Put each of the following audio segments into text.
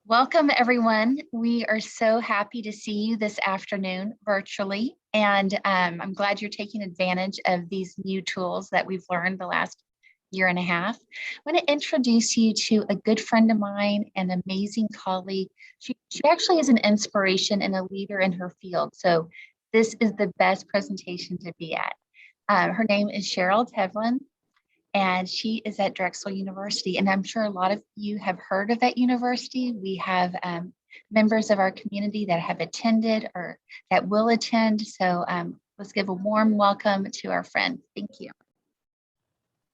Welcome, everyone. We are so happy to see you this afternoon virtually, and I'm glad you're taking advantage of these new tools that we've learned the last year and a half. I want to introduce you to a good friend of mine, an amazing colleague. She actually is an inspiration and a leader in her field, so this is the best presentation to be at. Her name is Cheryl Tevlin, and she is at Drexel University. And I'm sure a lot of you have heard of that university. We have members of our community that have attended or that will attend. So let's give a warm welcome to our friend. Thank you.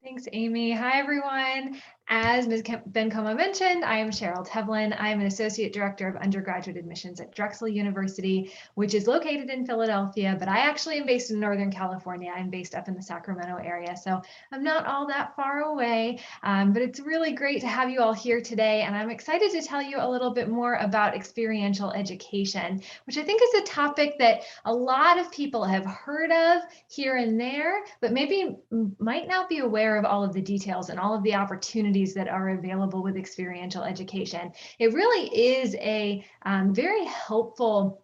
Thanks, Amy. Hi, everyone. As Ms. Bencoma mentioned, I am Cheryl Tevlin. I am an Associate Director of Undergraduate Admissions at Drexel University, which is located in Philadelphia, but I actually am based in Northern California. I'm based up in the Sacramento area, so I'm not all that far away, but it's really great to have you all here today, and I'm excited to tell you a little bit more about experiential education, which I think is a topic that a lot of people have heard of here and there, but maybe might not be aware of all of the details and all of the opportunities that are available with experiential education. It really is a very helpful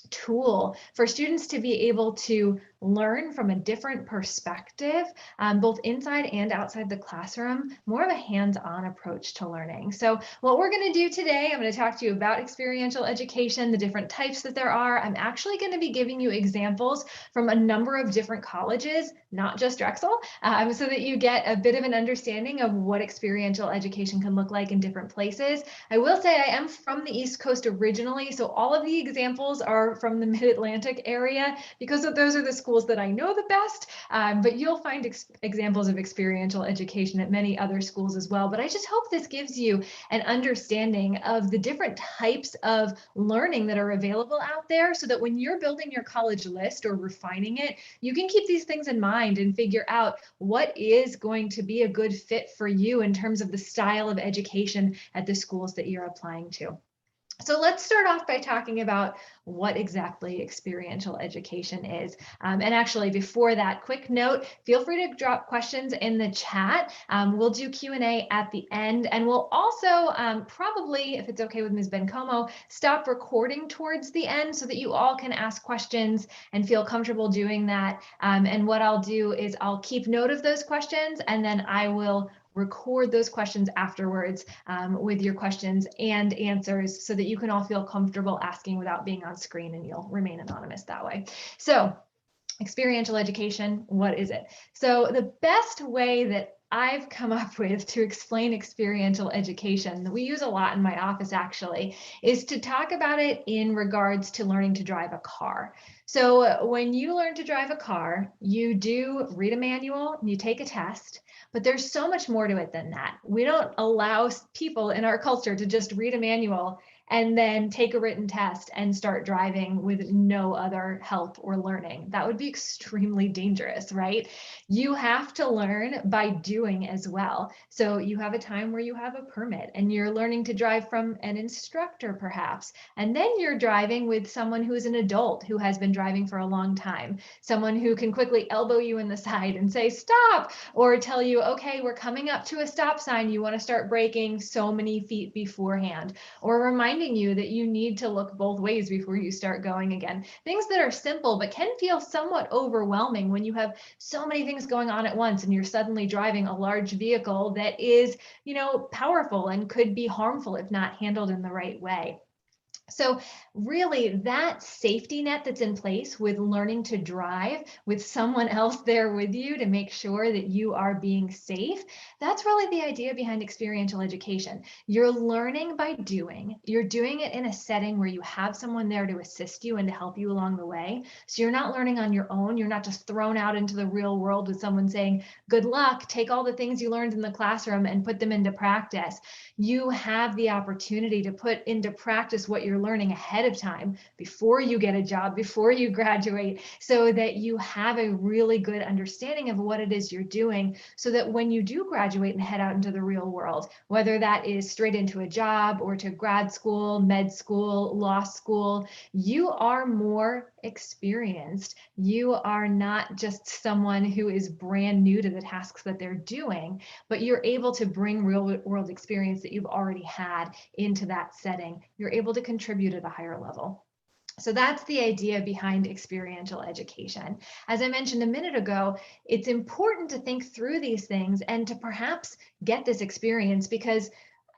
tool for students to be able to learn from a different perspective, both inside and outside the classroom, more of a hands-on approach to learning. So what we're going to do today, I'm going to talk to you about experiential education, the different types that there are. I'm actually going to be giving you examples from a number of different colleges, not just Drexel, so that you get a bit of an understanding of what experiential education can look like in different places. I will say I am from the East Coast originally, so all of the examples are from the Mid-Atlantic area because those are the schools that I know the best, but you'll find examples of experiential education at many other schools as well. But I just hope this gives you an understanding of the different types of learning that are available out there so that when you're building your college list or refining it, you can keep these things in mind and figure out what is going to be a good fit for you in terms of the style of education at the schools that you're applying to. So let's start off by talking about what exactly experiential education is. And actually, before that, quick note, feel free to drop questions in the chat. We'll do Q&A at the end, and we'll also probably, if it's okay with Ms. Bencomo, stop recording towards the end so that you all can ask questions and feel comfortable doing that. And what I'll do is I'll keep note of those questions, and then I will record those questions afterwards with your questions and answers so that you can all feel comfortable asking without being on screen, and you'll remain anonymous that way. So experiential education, what is it? So the best way that I've come up with to explain experiential education, that we use a lot in my office actually, is to talk about it in regards to learning to drive a car. So when you learn to drive a car, you do read a manual, you take a test, but there's so much more to it than that. We don't allow people in our culture to just read a manual and then take a written test and start driving with no other help or learning. That would be extremely dangerous, right? You have to learn by doing as well. So you have a time where you have a permit and you're learning to drive from an instructor perhaps, and then you're driving with someone who's an adult who has been driving for a long time, someone who can quickly elbow you in the side and say stop, or tell you, okay, we're coming up to a stop sign, you want to start braking so many feet beforehand, or reminding you that you need to look both ways before you start going again. Things that are simple but can feel somewhat overwhelming when you have so many things going on at once and you're suddenly driving a large vehicle that is, powerful and could be harmful if not handled in the right way. So really that safety net that's in place with learning to drive with someone else there with you to make sure that you are being safe, that's really the idea behind experiential education. You're learning by doing. You're doing it in a setting where you have someone there to assist you and to help you along the way. So you're not learning on your own. You're not just thrown out into the real world with someone saying, good luck, take all the things you learned in the classroom and put them into practice. You have the opportunity to put into practice what you're you're learning ahead of time before you get a job, before you graduate, so that you have a really good understanding of what it is you're doing, so that when you do graduate and head out into the real world, whether that is straight into a job or to grad school, med school, law school, you are more experienced. You are not just someone who is brand new to the tasks that they're doing, but you're able to bring real world experience that you've already had into that setting. You're able to contribute at a higher level. So that's the idea behind experiential education. As I mentioned a minute ago, it's important to think through these things and to perhaps get this experience, because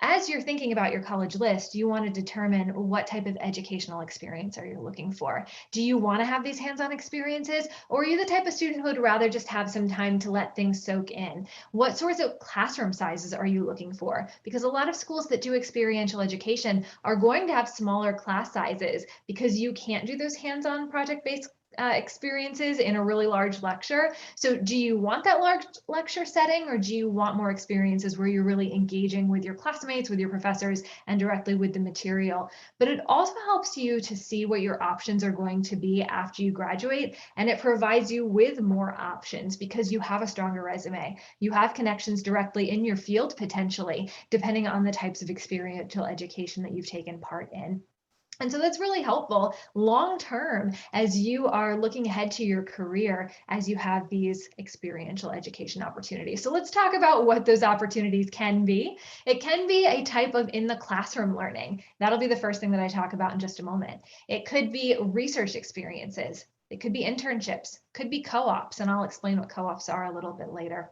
as you're thinking about your college list, you want to determine what type of educational experience are you looking for. Do you want to have these hands-on experiences, or are you the type of student who would rather just have some time to let things soak in? What sorts of classroom sizes are you looking for? Because a lot of schools that do experiential education are going to have smaller class sizes because you can't do those hands-on project-based experiences in a really large lecture. So do you want that large lecture setting, or do you want more experiences where you're really engaging with your classmates, with your professors, and directly with the material? But it also helps you to see what your options are going to be after you graduate, and it provides you with more options because you have a stronger resume. You have connections directly in your field, potentially, depending on the types of experiential education that you've taken part in. And so that's really helpful long term as you are looking ahead to your career, as you have these experiential education opportunities. So let's talk about what those opportunities can be. It can be a type of in the classroom learning. That'll be the first thing that I talk about in just a moment. It could be research experiences. It could be internships, could be co-ops, and I'll explain what co-ops are a little bit later.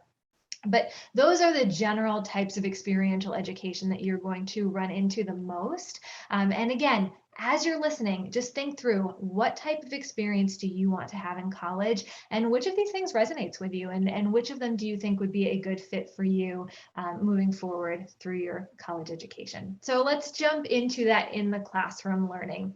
But those are the general types of experiential education that you're going to run into the most. And again, as you're listening, just think through what type of experience do you want to have in college, and which of these things resonates with you, and which of them do you think would be a good fit for you moving forward through your college education. So let's jump into that in the classroom learning.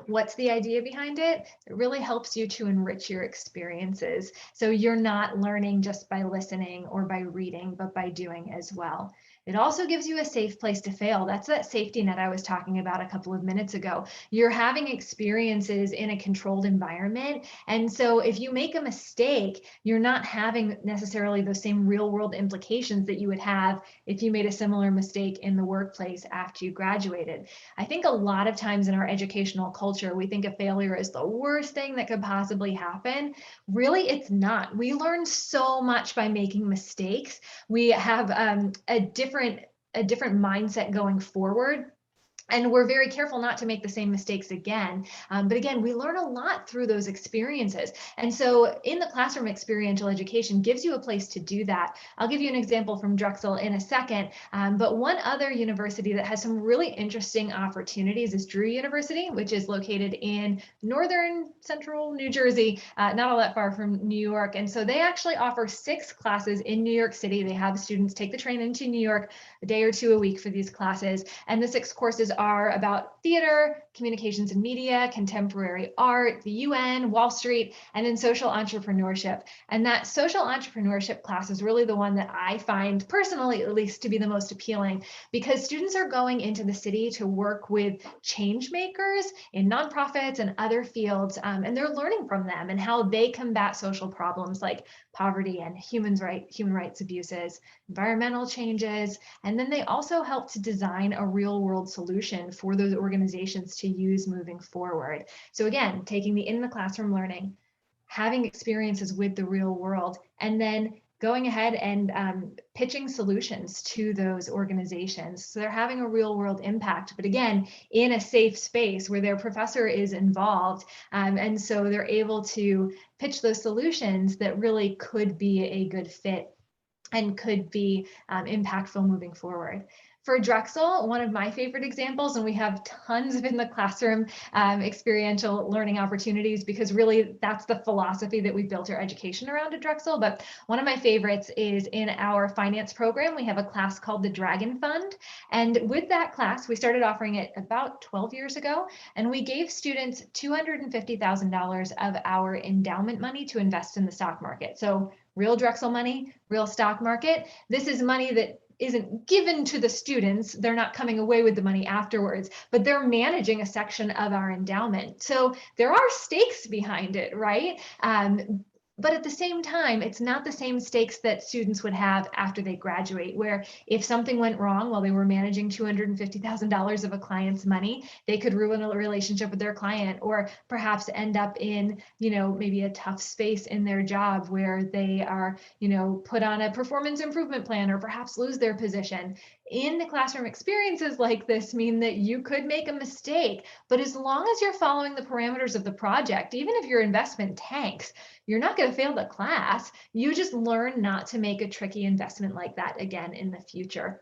What's the idea behind it? It really helps you to enrich your experiences. So you're not learning just by listening or by reading, but by doing as well. It also gives you a safe place to fail. That's that safety net I was talking about a couple of minutes ago. You're having experiences in a controlled environment. And so if you make a mistake, you're not having necessarily those same real world implications that you would have if you made a similar mistake in the workplace after you graduated. I think a lot of times in our educational culture, we think a failure is the worst thing that could possibly happen. Really, it's not. We learn so much by making mistakes. We have a different mindset going forward. And we're very careful not to make the same mistakes again. But again, we learn a lot through those experiences. And so in the classroom, experiential education gives you a place to do that. I'll give you an example from Drexel in a second. But one other university that has some really interesting opportunities is Drew University, which is located in northern central New Jersey, not all that far from New York. And so they actually offer 6 classes in New York City. They have students take the train into New York a day or 2 a week for these classes. And the 6 courses are about theater, communications and media, contemporary art, the UN, Wall Street, and then social entrepreneurship. And that social entrepreneurship class is really the one that I find personally, at least, to be the most appealing, because students are going into the city to work with change makers in nonprofits and other fields, and they're learning from them and how they combat social problems like poverty and human rights abuses, environmental changes, and then they also help to design a real world solution for those organizations to use moving forward. So again, taking the in the classroom learning, having experiences with the real world, and then going ahead and pitching solutions to those organizations. So they're having a real world impact, but again, in a safe space where their professor is involved. And so they're able to pitch those solutions that really could be a good fit and could be impactful moving forward. For Drexel, one of my favorite examples, and we have tons of in the classroom experiential learning opportunities, because really that's the philosophy that we built our education around at Drexel. But one of my favorites is in our finance program. We have a class called the Dragon Fund. And with that class, we started offering it about 12 years ago. And we gave students $250,000 of our endowment money to invest in the stock market. So real Drexel money, real stock market. This is money that isn't given to the students. They're not coming away with the money afterwards, but they're managing a section of our endowment. So there are stakes behind it, right? But at the same time, it's not the same stakes that students would have after they graduate, where if something went wrong while they were managing $250,000 of a client's money, they could ruin a relationship with their client, or perhaps end up in, maybe a tough space in their job where they are, put on a performance improvement plan, or perhaps lose their position. In the classroom, experiences like this mean that you could make a mistake, but as long as you're following the parameters of the project, even if your investment tanks, you're not going to fail the class. You just learn not to make a tricky investment like that again in the future.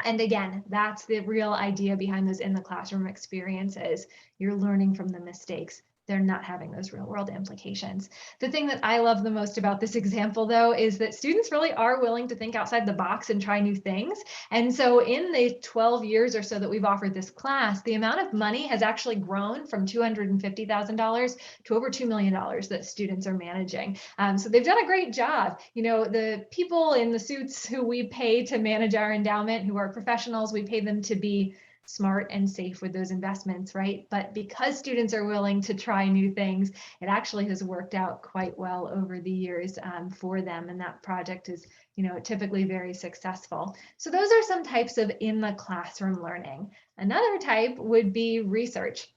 And again, that's the real idea behind those in the classroom experiences. You're learning from the mistakes. They're not having those real world implications. The thing that I love the most about this example, though, is that students really are willing to think outside the box and try new things. And so in the 12 years or so that we've offered this class, the amount of money has actually grown from $250,000 to over $2 million that students are managing. So they've done a great job. The people in the suits who we pay to manage our endowment, who are professionals, we pay them to be smart and safe with those investments, right? But because students are willing to try new things, it actually has worked out quite well over the years for them. And that project is, typically very successful. So those are some types of in the classroom learning. Another type would be research.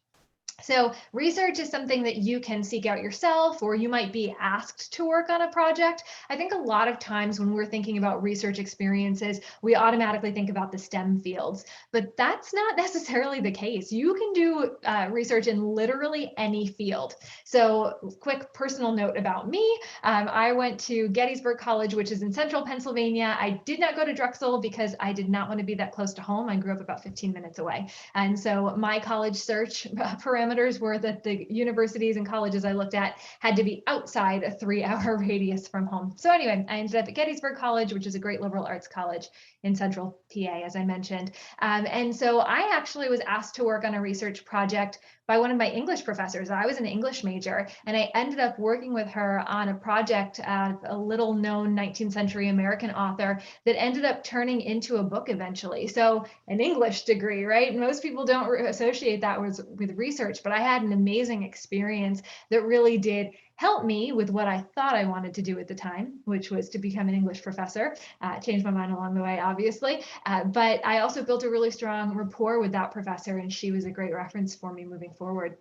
So research is something that you can seek out yourself, or you might be asked to work on a project. I think a lot of times when we're thinking about research experiences, we automatically think about the STEM fields, but that's not necessarily the case. You can do research in literally any field. So quick personal note about me. I went to Gettysburg College, which is in central Pennsylvania. I did not go to Drexel because I did not want to be that close to home. I grew up about 15 minutes away. And so my college search parameters were that the universities and colleges I looked at had to be outside a 3-hour radius from home. So anyway, I ended up at Gettysburg College, which is a great liberal arts college in central PA, as I mentioned. And so I actually was asked to work on a research project by one of my English professors. I was an English major, and I ended up working with her on a project of a little known 19th century American author that ended up turning into a book eventually. So an English degree, right? Most people don't associate that with research, but I had an amazing experience that really did help me with what I thought I wanted to do at the time, which was to become an English professor. Changed my mind along the way, obviously. But I also built a really strong rapport with that professor, and she was a great reference for me moving forward.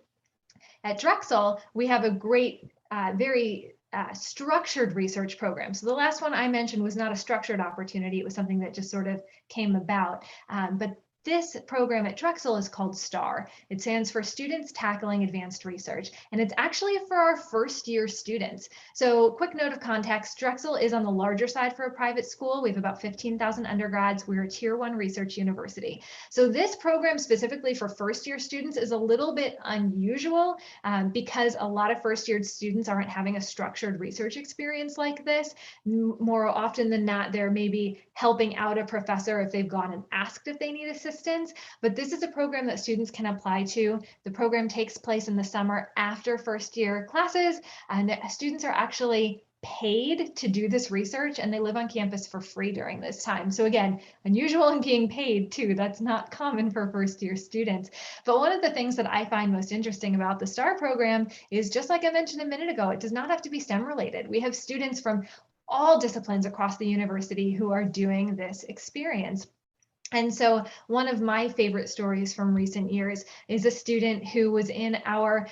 At Drexel, we have a great, very structured research program. So the last one I mentioned was not a structured opportunity. It was something that just sort of came about. But this program at Drexel is called STAR. It stands for Students Tackling Advanced Research, and it's actually for our first year students. So quick note of context, Drexel is on the larger side for a private school. We have about 15,000 undergrads. We're a tier 1 research university. So this program specifically for first year students is a little bit unusual because a lot of first year students aren't having a structured research experience like this. More often than not, they're maybe helping out a professor if they've gone and asked if they need assistance. But this is a program that students can apply to. The program takes place in the summer after first year classes, and students are actually paid to do this research, and they live on campus for free during this time. So again, unusual in being paid too. That's not common for first year students. But one of the things that I find most interesting about the STAR program is, just like I mentioned a minute ago, it does not have to be STEM related. We have students from all disciplines across the university who are doing this experience. And so one of my favorite stories from recent years is a student who was in our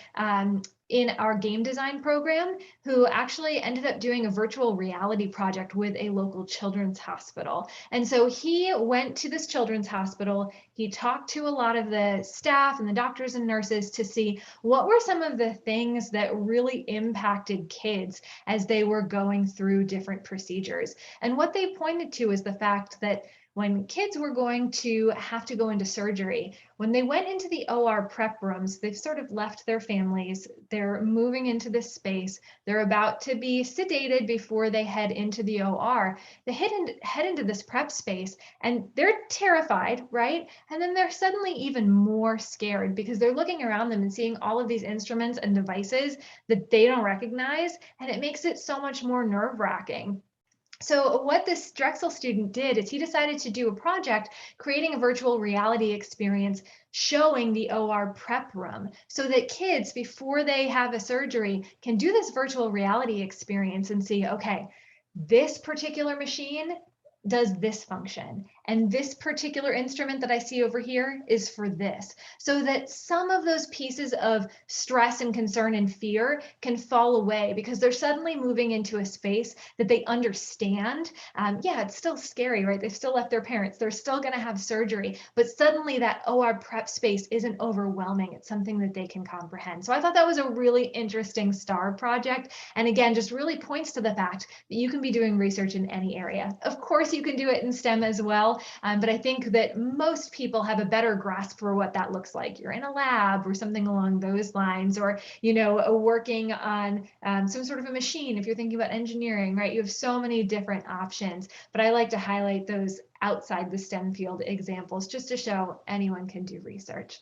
game design program who actually ended up doing a virtual reality project with a local children's hospital. And so he went to this children's hospital. He talked to a lot of the staff and the doctors and nurses to see what were some of the things that really impacted kids as they were going through different procedures. And what they pointed to is the fact that when kids were going to have to go into surgery, when they went into the OR prep rooms, they've sort of left their families, they're moving into this space, they're about to be sedated before they head into the OR. They head into this prep space and they're terrified, right? And then they're suddenly even more scared because they're looking around them and seeing all of these instruments and devices that they don't recognize, and it makes it so much more nerve-wracking. So what this Drexel student did is he decided to do a project creating a virtual reality experience showing the OR prep room so that kids, before they have a surgery, can do this virtual reality experience and see, okay, this particular machine does this function, and this particular instrument that I see over here is for this, so that some of those pieces of stress and concern and fear can fall away because they're suddenly moving into a space that they understand. Yeah, it's still scary, right? They've still left their parents. They're still going to have surgery, but suddenly that OR prep space isn't overwhelming. It's something that they can comprehend. So I thought that was a really interesting STAR project. And again, just really points to the fact that you can be doing research in any area. Of course, you can do it in STEM as well, but I think that most people have a better grasp for what that looks like. You're in a lab or something along those lines, or working on some sort of a machine. If you're thinking about engineering, right, you have so many different options. But I like to highlight those outside the STEM field examples just to show anyone can do research.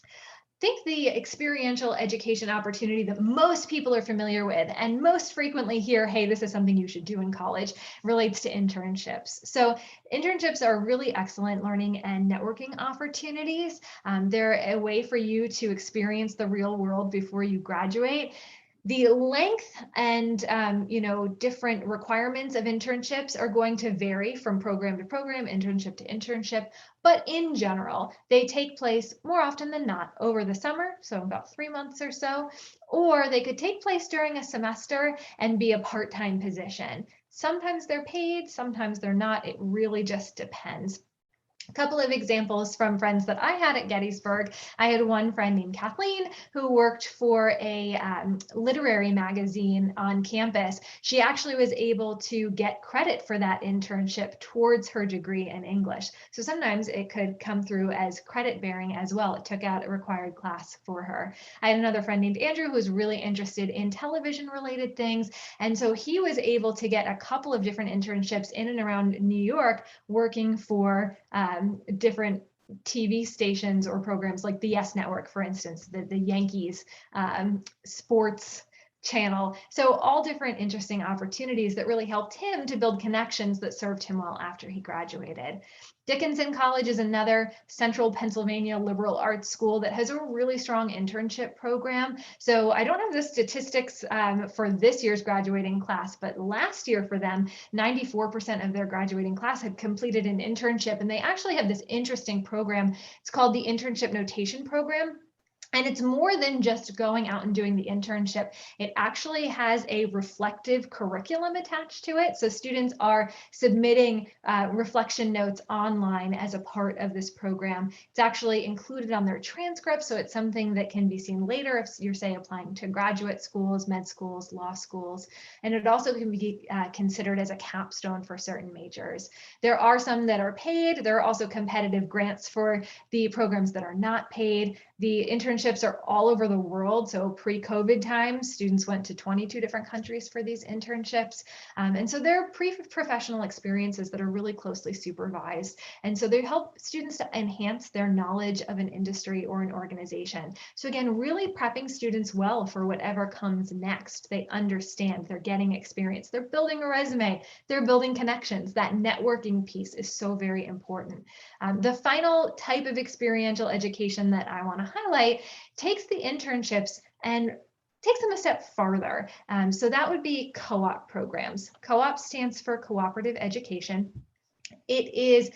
I think the experiential education opportunity that most people are familiar with and most frequently hear, hey, this is something you should do in college, relates to internships. So internships are really excellent learning and networking opportunities. They're a way for you to experience the real world before you graduate. The length and different requirements of internships are going to vary from program to program, internship to internship, but in general, they take place more often than not over the summer, so about 3 months or so, or they could take place during a semester and be a part-time position. Sometimes they're paid, sometimes they're not. It really just depends. A couple of examples from friends that I had at Gettysburg. I had one friend named Kathleen who worked for a literary magazine on campus. She actually was able to get credit for that internship towards her degree in English. So sometimes it could come through as credit bearing as well. It took out a required class for her. I had another friend named Andrew who was really interested in television related things. And so he was able to get a couple of different internships in and around New York working for different TV stations or programs like the Yes Network, for instance, the Yankees sports channel. So all different interesting opportunities that really helped him to build connections that served him well after he graduated. Dickinson College is another central Pennsylvania liberal arts school that has a really strong internship program. So I don't have the statistics for this year's graduating class, but last year for them, 94% of their graduating class had completed an internship. And they actually have this interesting program. It's called the Internship Notation Program. And it's more than just going out and doing the internship. It actually has a reflective curriculum attached to it. So students are submitting reflection notes online as a part of this program. It's actually included on their transcript. So it's something that can be seen later if you're, say, applying to graduate schools, med schools, law schools. And it also can be considered as a capstone for certain majors. There are some that are paid. There are also competitive grants for the programs that are not paid. The internships are all over the world. So pre-COVID times, students went to 22 different countries for these internships. And so they're pre-professional experiences that are really closely supervised. And so they help students to enhance their knowledge of an industry or an organization. So again, really prepping students well for whatever comes next. They understand, they're getting experience, they're building a resume, they're building connections. That networking piece is so very important. The final type of experiential education that I want to highlight takes the internships and takes them a step farther. So that would be co-op programs. Co-op stands for cooperative education. It is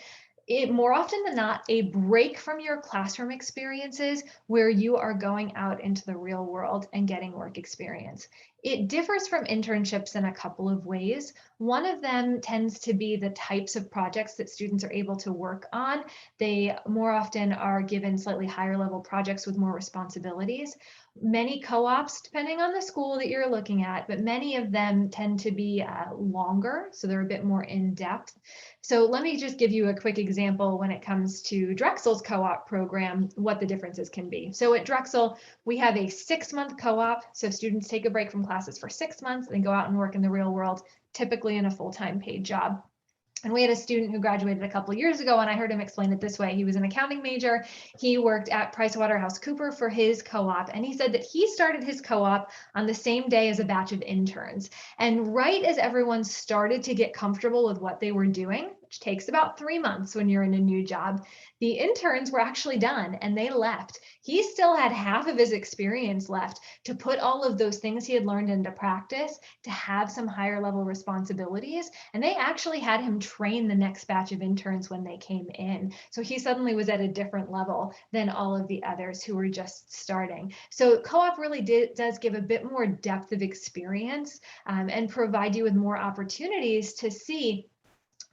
more often than not a break from your classroom experiences where you are going out into the real world and getting work experience. It differs from internships in a couple of ways. One of them tends to be the types of projects that students are able to work on. They more often are given slightly higher level projects with more responsibilities. Many co-ops, depending on the school that you're looking at, but many of them tend to be longer, so they're a bit more in depth. So let me just give you a quick example when it comes to Drexel's co-op program, what the differences can be. So at Drexel, we have a 6-month co-op. So students take a break from classes for 6 months and go out and work in the real world, typically in a full-time paid job. And we had a student who graduated a couple of years ago, and I heard him explain it this way. He was an accounting major. He worked at PricewaterhouseCoopers for his co-op, and he said that he started his co-op on the same day as a batch of interns. And right as everyone started to get comfortable with what they were doing, which takes about 3 months when you're in a new job, the interns were actually done and they left. He still had half of his experience left to put all of those things he had learned into practice, to have some higher level responsibilities. And they actually had him train the next batch of interns when they came in. So he suddenly was at a different level than all of the others who were just starting. So co-op really does give a bit more depth of experience and provide you with more opportunities to see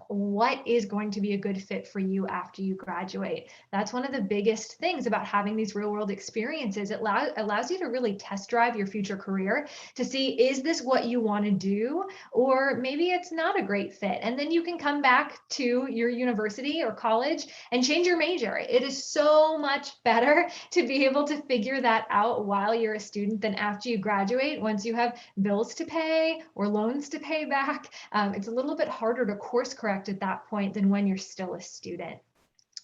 what is going to be a good fit for you after you graduate. That's one of the biggest things about having these real world experiences. It allows you to really test drive your future career to see, is this what you want to do? Or maybe it's not a great fit. And then you can come back to your university or college and change your major. It is so much better to be able to figure that out while you're a student than after you graduate, once you have bills to pay or loans to pay back. It's a little bit harder to course correct at that point than when you're still a student.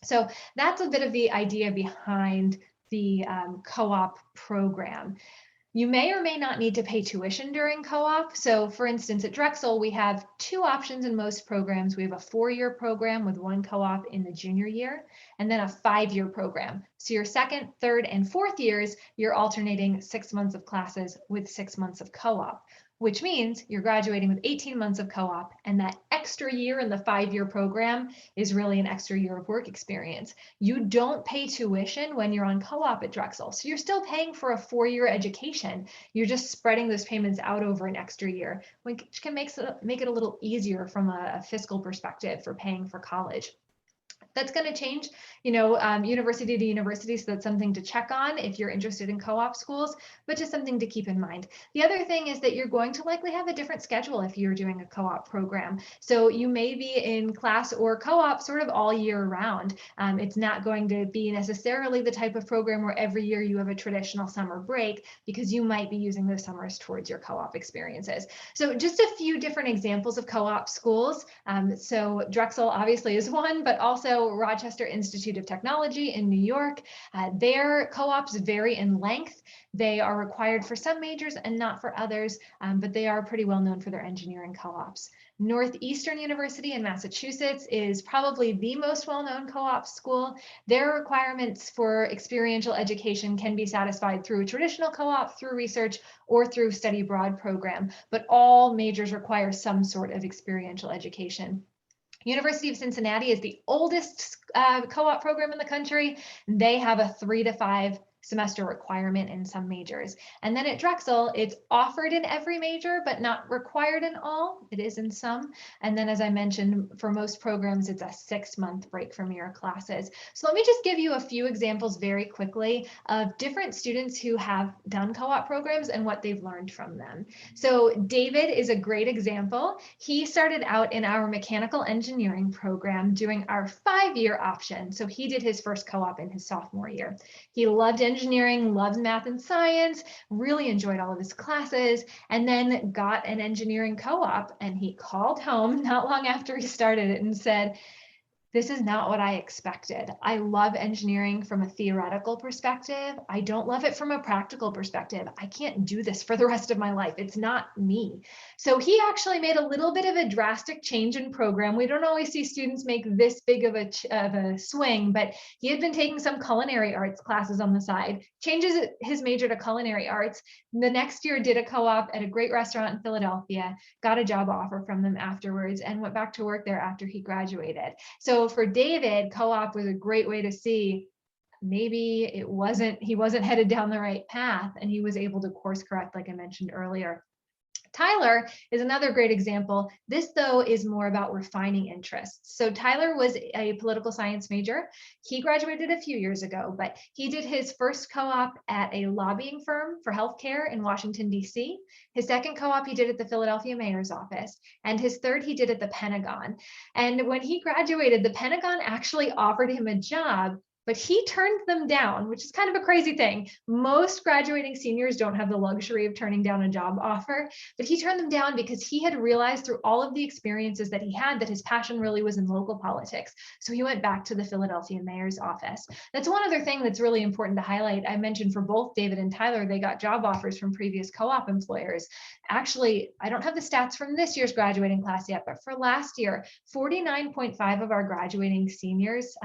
So that's a bit of the idea behind the co-op program. You may or may not need to pay tuition during co-op. So for instance, at Drexel, we have 2 options in most programs. We have a 4-year program with 1 co-op in the junior year, and then a 5-year program. So your 2nd, 3rd, and 4th years, you're alternating 6 months of classes with 6 months of co-op, which means you're graduating with 18 months of co-op, and that extra year in the 5-year program is really an extra year of work experience. You don't pay tuition when you're on co-op at Drexel, so you're still paying for a 4-year education. You're just spreading those payments out over an extra year, which can make it a little easier from a fiscal perspective for paying for college. That's going to change, university to university, so that's something to check on if you're interested in co-op schools, but just something to keep in mind. The other thing is that you're going to likely have a different schedule if you're doing a co-op program. So you may be in class or co-op sort of all year round. It's not going to be necessarily the type of program where every year you have a traditional summer break, because you might be using those summers towards your co-op experiences. So just a few different examples of co-op schools. So Drexel obviously is one, but also Rochester Institute of Technology in New York. Their co-ops vary in length. They are required for some majors and not for others, but they are pretty well known for their engineering co-ops. Northeastern University in Massachusetts is probably the most well-known co-op school. Their requirements for experiential education can be satisfied through a traditional co-op, through research, or through study abroad program, but all majors require some sort of experiential education. University of Cincinnati is the oldest co-op program in the country. They have a 3 to 5 semester requirement in some majors. And then at Drexel, it's offered in every major, but not required in all. It is in some. And then, as I mentioned, for most programs, it's a 6-month break from your classes. So let me just give you a few examples very quickly of different students who have done co-op programs and what they've learned from them. So David is a great example. He started out in our mechanical engineering program doing our 5-year option. So he did his first co-op in his sophomore year. He loved engineering, loved math and science, really enjoyed all of his classes, and then got an engineering co-op. And he called home not long after he started it and said, "This is not what I expected. I love engineering from a theoretical perspective. I don't love it from a practical perspective. I can't do this for the rest of my life. It's not me." So he actually made a little bit of a drastic change in program. We don't always see students make this big of a swing, but he had been taking some culinary arts classes on the side, changes his major to culinary arts. The next year did a co-op at a great restaurant in Philadelphia, got a job offer from them afterwards, and went back to work there after he graduated. So for David, co-op was a great way to see maybe he wasn't headed down the right path, and he was able to course correct, like I mentioned earlier. Tyler is another great example. This, though, is more about refining interests. So Tyler was a political science major. He graduated a few years ago, but he did his first co-op at a lobbying firm for healthcare in Washington, D.C. His second co-op he did at the Philadelphia mayor's office, and his third he did at the Pentagon. And when he graduated, the Pentagon actually offered him a job, but he turned them down, which is kind of a crazy thing. Most graduating seniors don't have the luxury of turning down a job offer, but he turned them down because he had realized through all of the experiences that he had that his passion really was in local politics. So he went back to the Philadelphia mayor's office. That's one other thing that's really important to highlight. I mentioned for both David and Tyler, they got job offers from previous co-op employers. Actually, I don't have the stats from this year's graduating class yet, but for last year, 49.5 of our graduating seniors,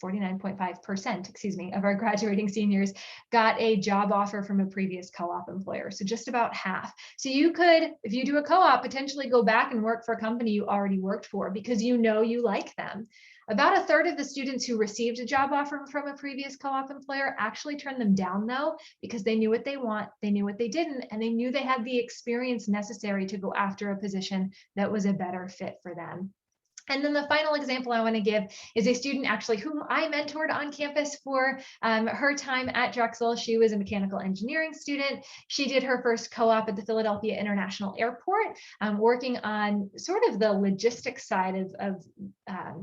49.5%, excuse me, of our graduating seniors got a job offer from a previous co-op employer. So just about half. So you could, if you do a co-op, potentially go back and work for a company you already worked for because you know you like them. About a third of the students who received a job offer from a previous co-op employer actually turned them down though, because they knew what they want, they knew what they didn't, and they knew they had the experience necessary to go after a position that was a better fit for them. And then the final example I want to give is a student actually whom I mentored on campus for her time at Drexel. She was a mechanical engineering student. She did her first co-op at the Philadelphia International Airport, working on sort of the logistics side of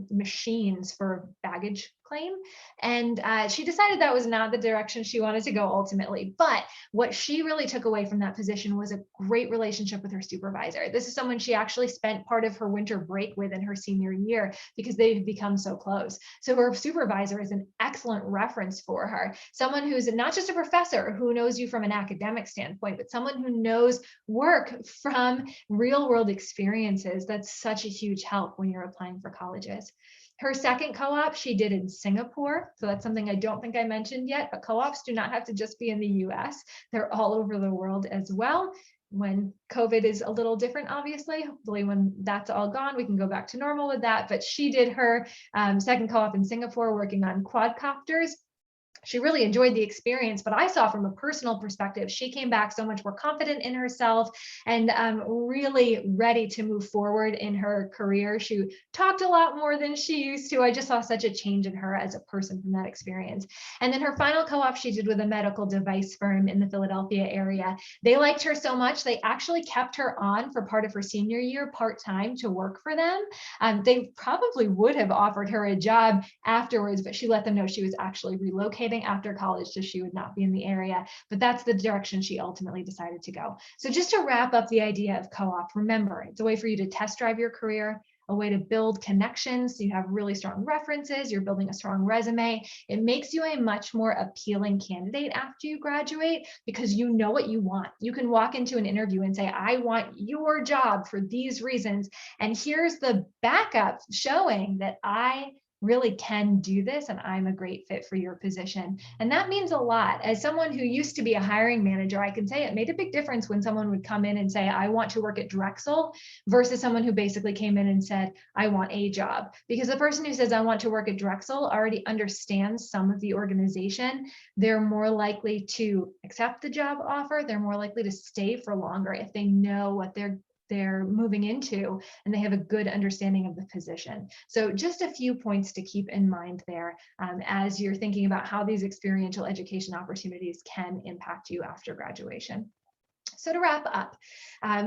machines for baggage claim. And she decided that was not the direction she wanted to go ultimately. But what she really took away from that position was a great relationship with her supervisor. This is someone she actually spent part of her winter break with in her senior year because they've become so close. So her supervisor is an excellent reference for her. Someone who's not just a professor who knows you from an academic standpoint, but someone who knows work from real world experiences. That's such a huge help when you're applying for colleges. Her second co-op she did in Singapore. So that's something I don't think I mentioned yet, but co-ops do not have to just be in the US. They're all over the world as well. When COVID is a little different, obviously, hopefully when that's all gone, we can go back to normal with that. But she did her second co-op in Singapore working on quadcopters. She really enjoyed the experience, but I saw from a personal perspective, she came back so much more confident in herself and really ready to move forward in her career. She talked a lot more than she used to. I just saw such a change in her as a person from that experience. And then her final co-op she did with a medical device firm in the Philadelphia area. They liked her so much, they actually kept her on for part of her senior year part-time to work for them. They probably would have offered her a job afterwards, but she let them know she was actually relocating after college, so she would not be in the area. But that's the direction she ultimately decided to go. So just to wrap up the idea of co-op, remember, it's a way for you to test drive your career, a way to build connections so you have really strong references, you're building a strong resume. It makes you a much more appealing candidate after you graduate because you know what you want. You can walk into an interview and say, I want your job for these reasons. And here's the backup showing that I really can do this and I'm a great fit for your position. And that means a lot. As someone who used to be a hiring manager, I can say it made a big difference when someone would come in and say, I want to work at Drexel versus someone who basically came in and said, I want a job. Because the person who says, I want to work at Drexel already understands some of the organization. They're more likely to accept the job offer. They're more likely to stay for longer if they know what they're moving into and they have a good understanding of the position. So just a few points to keep in mind there as you're thinking about how these experiential education opportunities can impact you after graduation. So to wrap up,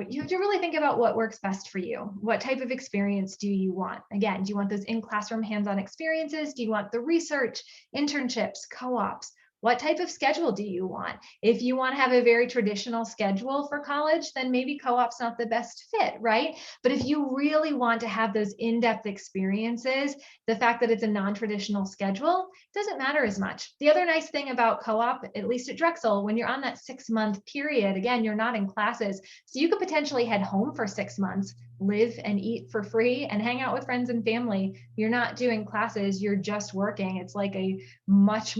you have to really think about what works best for you. What type of experience do you want? Again, do you want those in-classroom hands-on experiences? Do you want the research, internships, co-ops? What type of schedule do you want? If you want to have a very traditional schedule for college, then maybe co-op's not the best fit, right? But if you really want to have those in-depth experiences, the fact that it's a non-traditional schedule doesn't matter as much. The other nice thing about co-op, at least at Drexel, when you're on that 6-month period, again, you're not in classes, so you could potentially head home for 6 months, live and eat for free and hang out with friends and family. You're not doing classes, you're just working. It's like a much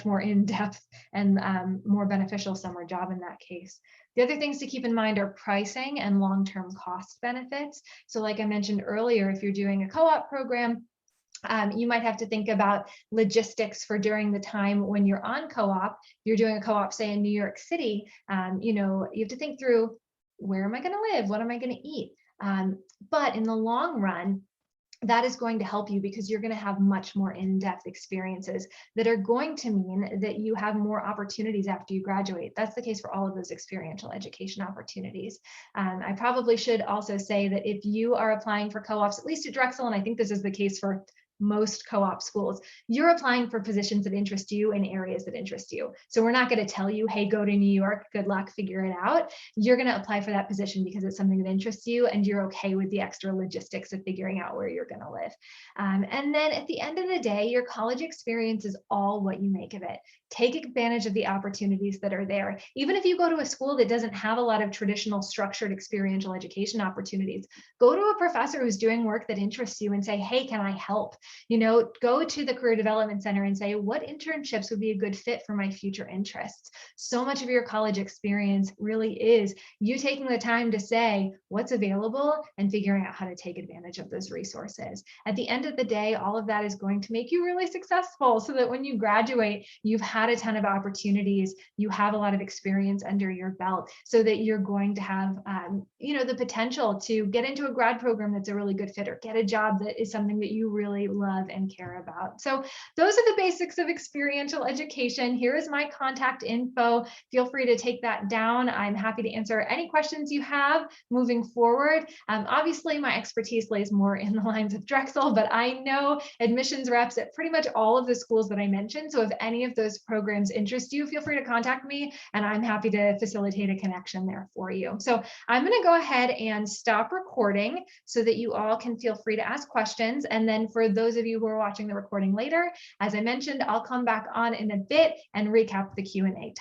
more in-depth and more beneficial summer job in that case. The other things to keep in mind are pricing and long-term cost benefits. So like I mentioned earlier, if you're doing a co-op program, you might have to think about logistics for during the time when you're on co-op. You're doing a co-op, say in New York City, you have to think through, where am I going to live? What am I going to eat? But in the long run, that is going to help you because you're going to have much more in-depth experiences that are going to mean that you have more opportunities after you graduate. That's the case for all of those experiential education opportunities. I probably should also say that if you are applying for co-ops, at least at Drexel, and I think this is the case for most co-op schools, you're applying for positions that interest you in areas that interest you. So we're not going to tell you, hey, go to New York, good luck, figure it out. You're going to apply for that position because it's something that interests you and you're okay with the extra logistics of figuring out where you're going to live. And then at the end of the day, your college experience is all what you make of it. Take advantage of the opportunities that are there. Even if you go to a school that doesn't have a lot of traditional structured experiential education opportunities, go to a professor who's doing work that interests you and say, hey, can I help? Go to the Career Development Center and say, what internships would be a good fit for my future interests? So much of your college experience really is you taking the time to say what's available and figuring out how to take advantage of those resources. At the end of the day, all of that is going to make you really successful so that when you graduate, you've had a ton of opportunities, you have a lot of experience under your belt so that you're going to have, the potential to get into a grad program that's a really good fit or get a job that is something that you really love and care about. So those are the basics of experiential education. Here is my contact info. Feel free to take that down. I'm happy to answer any questions you have moving forward. Obviously, my expertise lays more in the lines of Drexel, but I know admissions reps at pretty much all of the schools that I mentioned. So if any of those programs interest you, feel free to contact me and I'm happy to facilitate a connection there for you. So I'm going to go ahead and stop recording so that you all can feel free to ask questions. And then for those of you who are watching the recording later, as I mentioned, I'll come back on in a bit and recap the Q&A.